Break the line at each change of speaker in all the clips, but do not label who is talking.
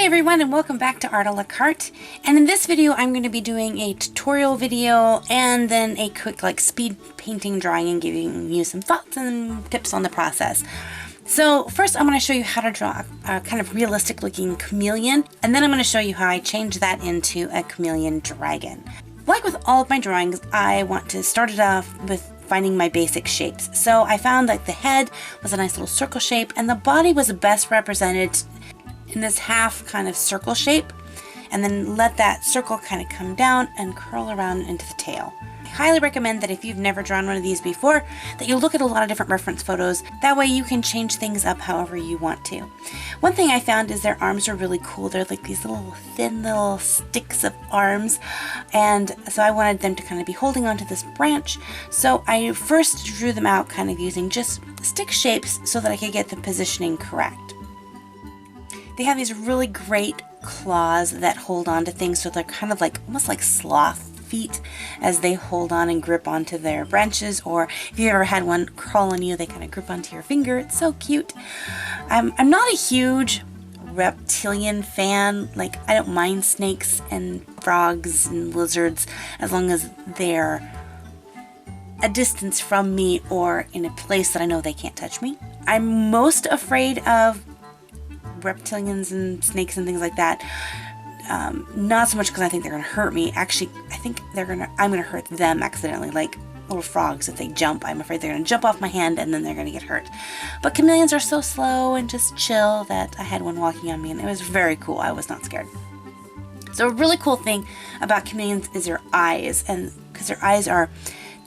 Hey everyone, and welcome back to Art a la Carte. And in this video I'm going to be doing a tutorial video and then a quick speed painting drawing and giving you some thoughts and tips on the process. So first I'm going to show you how to draw a kind of realistic looking chameleon, and then I'm going to show you how I change that into a chameleon dragon. Like with all of my drawings, I want to start it off with finding my basic shapes. So I found that the head was a nice little circle shape and the body was best represented in this half kind of circle shape, and then let that circle kind of come down and curl around into the tail. I highly recommend that if you've never drawn one of these before, that you look at a lot of different reference photos. That way you can change things up however you want to. One thing I found is their arms are really cool. They're like these little thin little sticks of arms, and so I wanted them to kind of be holding onto this branch. So I first drew them out kind of using just stick shapes so that I could get the positioning correct. They have these really great claws that hold on to things, so they're kind of like almost like sloth feet as they hold on and grip onto their branches, or if you ever had one crawl on you, they kind of grip onto your finger. It's so cute. I'm not a huge reptilian fan. Like, I don't mind snakes and frogs and lizards as long as they're a distance from me or in a place that I know they can't touch me. I'm most afraid of reptilians and snakes and things like that. Not so much because I think they're going to hurt me. Actually, I think I'm going to hurt them accidentally, like little frogs. If they jump, I'm afraid they're going to jump off my hand and then they're going to get hurt. But chameleons are so slow and just chill that I had one walking on me and it was very cool. I was not scared. So a really cool thing about chameleons is their eyes, and because their eyes are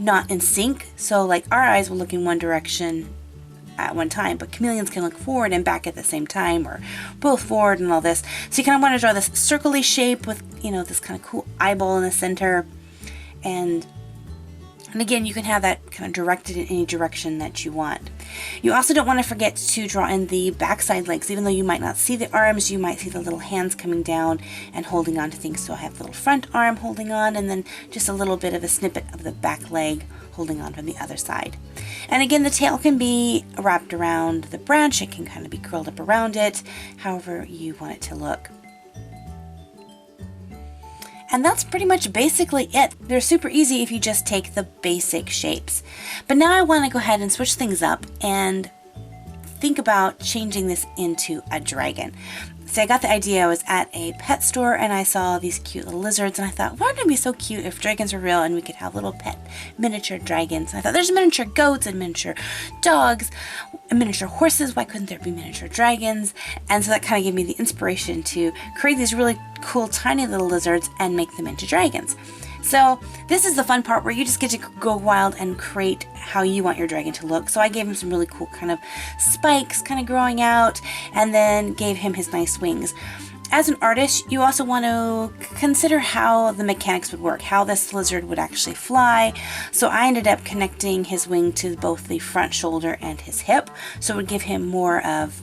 not in sync. So like our eyes will look in one direction at one time, but chameleons can look forward and back at the same time, or both forward and all this. So you kind of want to draw this circle-y shape with, you know, this kind of cool eyeball in the center, and again, you can have that kind of directed in any direction that you want. You also don't want to forget to draw in the backside legs. Even though you might not see the arms, you might see the little hands coming down and holding on to things. So I have the little front arm holding on, and then just a little bit of a snippet of the back leg holding on from the other side. And again, the tail can be wrapped around the branch. It can kind of be curled up around it, however you want it to look. And that's pretty much basically it. They're super easy if you just take the basic shapes. But now I want to go ahead and switch things up and think about changing this into a dragon. So I got the idea. I was at a pet store and I saw these cute little lizards, and I thought, wouldn't it be so cute if dragons were real and we could have little pet miniature dragons? And I thought, there's miniature goats and miniature dogs and miniature horses. Why couldn't there be miniature dragons? And so that kind of gave me the inspiration to create these really cool tiny little lizards and make them into dragons. So this is the fun part where you just get to go wild and create how you want your dragon to look. So I gave him some really cool kind of spikes kind of growing out, and then gave him his nice wings. As an artist, you also want to consider how the mechanics would work, how this lizard would actually fly. So I ended up connecting his wing to both the front shoulder and his hip, so it would give him more of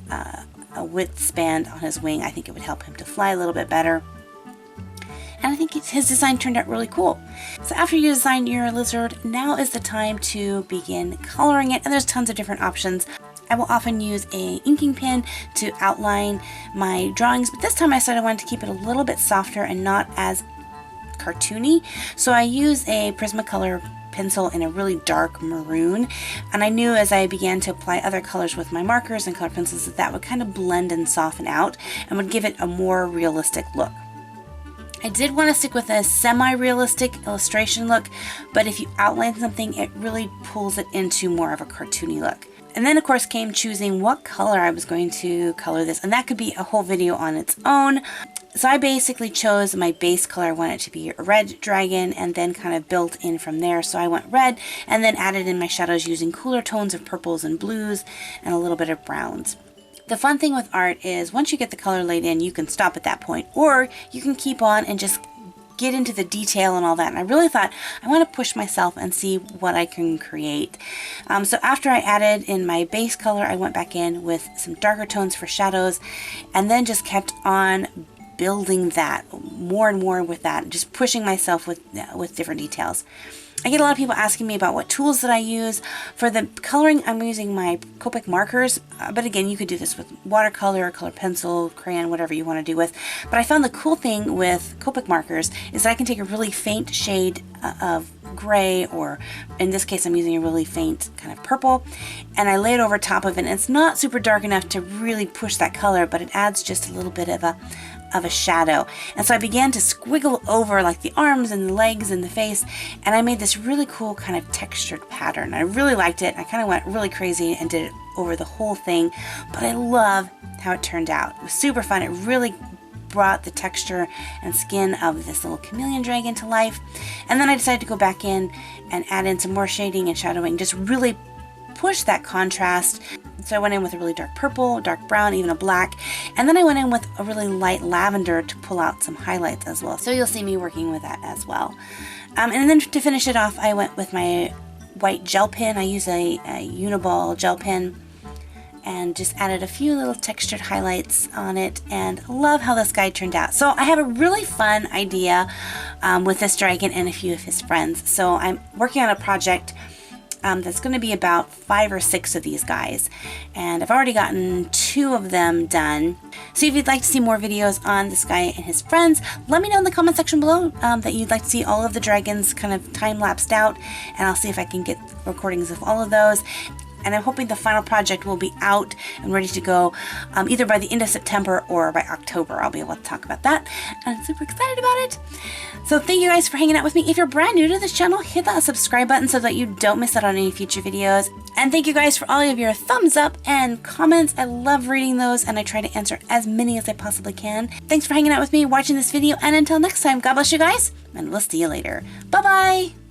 a width span on his wing. I think it would help him to fly a little bit better. And I think his design turned out really cool. So after you design your lizard, now is the time to begin coloring it. And there's tons of different options. I will often use a inking pen to outline my drawings, but this time I decided I wanted to keep it a little bit softer and not as cartoony. So I use a Prismacolor pencil in a really dark maroon, and I knew as I began to apply other colors with my markers and color pencils that would kind of blend and soften out and would give it a more realistic look. I did want to stick with a semi-realistic illustration look, but if you outline something, it really pulls it into more of a cartoony look. And then of course came choosing what color I was going to color this, and that could be a whole video on its own. So I basically chose my base color. I want it to be a red dragon, and then kind of built in from there. So I went red and then added in my shadows using cooler tones of purples and blues and a little bit of browns. The fun thing with art is once you get the color laid in, you can stop at that point, or you can keep on and just get into the detail and all that. And I really thought, I want to push myself and see what I can create. So after I added in my base color, I went back in with some darker tones for shadows, and then just kept on building that more and more with that, just pushing myself with different details. I get a lot of people asking me about what tools that I use. For the coloring, I'm using my Copic markers, but again, you could do this with watercolor, color pencil, crayon, whatever you want to do with. But I found the cool thing with Copic markers is that I can take a really faint shade of gray, or in this case I'm using a really faint kind of purple, and I lay it over top of it, and it's not super dark enough to really push that color, but it adds just a little bit of a shadow. And so I began to squiggle over like the arms and the legs and the face, and I made this really cool kind of textured pattern. I really liked it. I kind of went really crazy and did it over the whole thing, but I love how it turned out. It was super fun. It really brought the texture and skin of this little chameleon dragon to life. And then I decided to go back in and add in some more shading and shadowing, just really push that contrast. So I went in with a really dark purple, dark brown, even a black, and then I went in with a really light lavender to pull out some highlights as well. So you'll see me working with that as well. And then to finish it off, I went with my white gel pen. I use a Uniball gel pen, and just added a few little textured highlights on it, and love how this guy turned out. So I have a really fun idea with this dragon and a few of his friends. So I'm working on a project that's going to be about 5 or 6 of these guys, and I've already gotten 2 of them done. So if you'd like to see more videos on this guy and his friends, let me know in the comment section below that you'd like to see all of the dragons kind of time-lapsed out, and I'll see if I can get recordings of all of those. And I'm hoping the final project will be out and ready to go either by the end of September or by October. I'll be able to talk about that, and I'm super excited about it. So thank you guys for hanging out with me. If you're brand new to this channel, hit that subscribe button so that you don't miss out on any future videos. And thank you guys for all of your thumbs up and comments. I love reading those, and I try to answer as many as I possibly can. Thanks for hanging out with me, watching this video, and until next time, God bless you guys, and we'll see you later. Bye-bye!